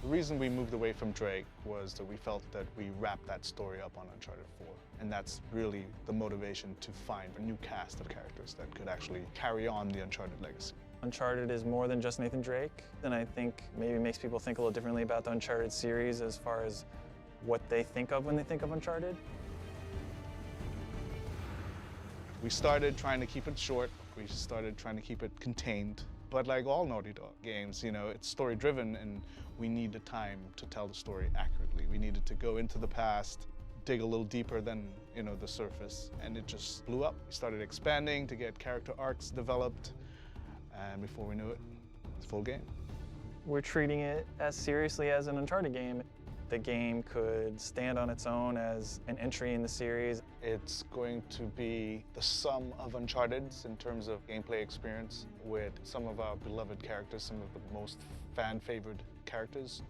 The reason we moved away from Drake was that we felt that we wrapped that story up on Uncharted 4. And that's really the motivation to find a new cast of characters that could actually carry on the Uncharted legacy. Uncharted is more than just Nathan Drake, and I think maybe makes people think a little differently about the Uncharted series as far as what they think of when they think of Uncharted. We started trying to keep it short. We started trying to keep it contained. But like all Naughty Dog games, you know, it's story-driven and we need the time to tell the story accurately. We needed to go into the past, dig a little deeper than, you know, the surface, and it just blew up. We started expanding to get character arcs developed, and before we knew it, it's a full game. We're treating it as seriously as an Uncharted game. The game could stand on its own as an entry in the series. It's going to be the sum of Uncharted's in terms of gameplay experience with some of our beloved characters, some of the most fan-favored characters.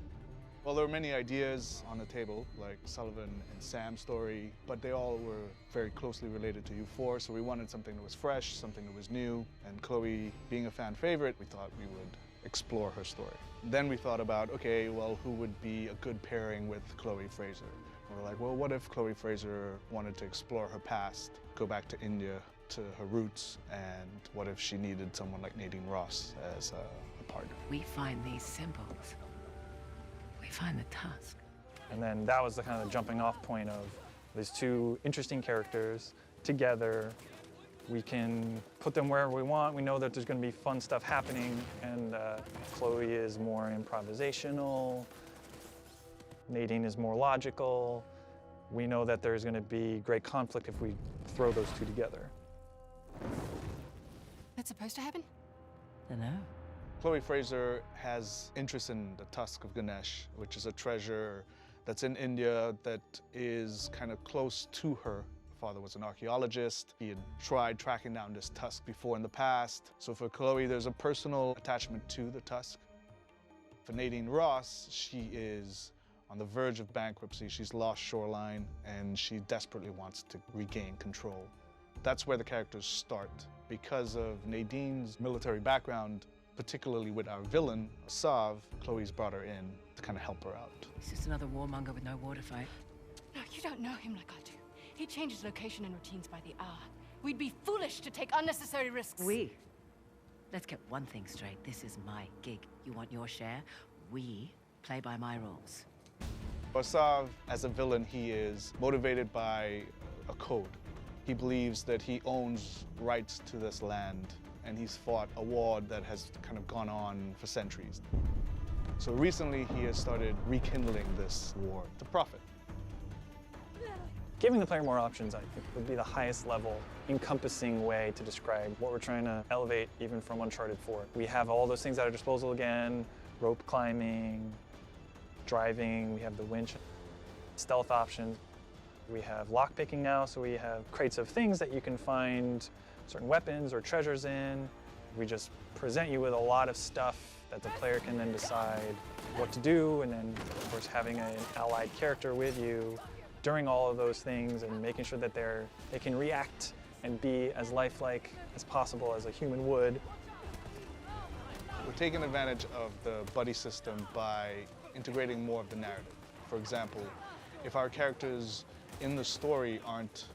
Well, there were many ideas on the table, like Sullivan and Sam's story, but they all were very closely related to U4, so we wanted something that was fresh, something that was new, and Chloe, being a fan favorite, we thought we would explore her story. Then we thought about, okay, well, who would be a good pairing with Chloe Frazer? And we're like, well, what if Chloe Frazer wanted to explore her past, go back to India, to her roots, and what if she needed someone like Nadine Ross as a partner? We find these symbols. We find the tusk. And then that was the kind of jumping off point of these two interesting characters together. We can put them wherever we want. We know that there's going to be fun stuff happening, and Chloe is more improvisational. Nadine is more logical. We know that there's going to be great conflict if we throw those two together. That's supposed to happen? Dunno. Chloe Frazer has interest in the Tusk of Ganesh, which is a treasure that's in India that is kind of close to her. Her father was an archaeologist. He had tried tracking down this tusk before in the past. So for Chloe, there's a personal attachment to the tusk. For Nadine Ross, she is on the verge of bankruptcy. She's lost Shoreline, and she desperately wants to regain control. That's where the characters start. Because of Nadine's military background, particularly with our villain, Sav, Chloe's brought her in to kind of help her out. He's just another warmonger with no war to fight. No, you don't know him like I do. He changes location and routines by the hour. We'd be foolish to take unnecessary risks. Let's get one thing straight. This is my gig. You want your share? We play by my rules. For Sav, as a villain, he is motivated by a code. He believes that he owns rights to this land, and he's fought a war that has kind of gone on for centuries. So recently, he has started rekindling this war to profit. Giving the player more options, I think, would be the highest level, encompassing way to describe what we're trying to elevate even from Uncharted 4. We have all those things at our disposal again, rope climbing, driving, we have the winch, stealth options. We have lockpicking now, so we have crates of things that you can find certain weapons or treasures in. We just present you with a lot of stuff that the player can then decide what to do, and then, of course, having an allied character with you during all of those things and making sure that they can react and be as lifelike as possible as a human would. We're taking advantage of the buddy system by integrating more of the narrative. For example, if our characters in the story aren't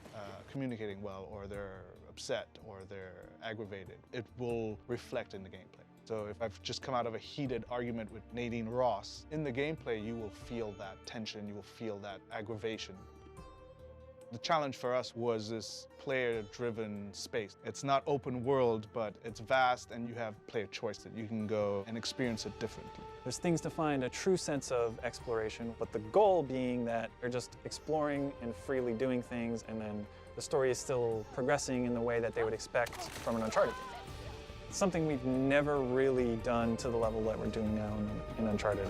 communicating well, or they're upset, or they're aggravated, it will reflect in the gameplay. So if I've just come out of a heated argument with Nadine Ross, in the gameplay you will feel that tension, you will feel that aggravation. The challenge for us was this player-driven space. It's not open world, but it's vast, and you have player choice that you can go and experience it differently. There's things to find a true sense of exploration, but the goal being that you're just exploring and freely doing things, and then the story is still progressing in the way that they would expect from an Uncharted game. It's something we've never really done to the level that we're doing now in Uncharted.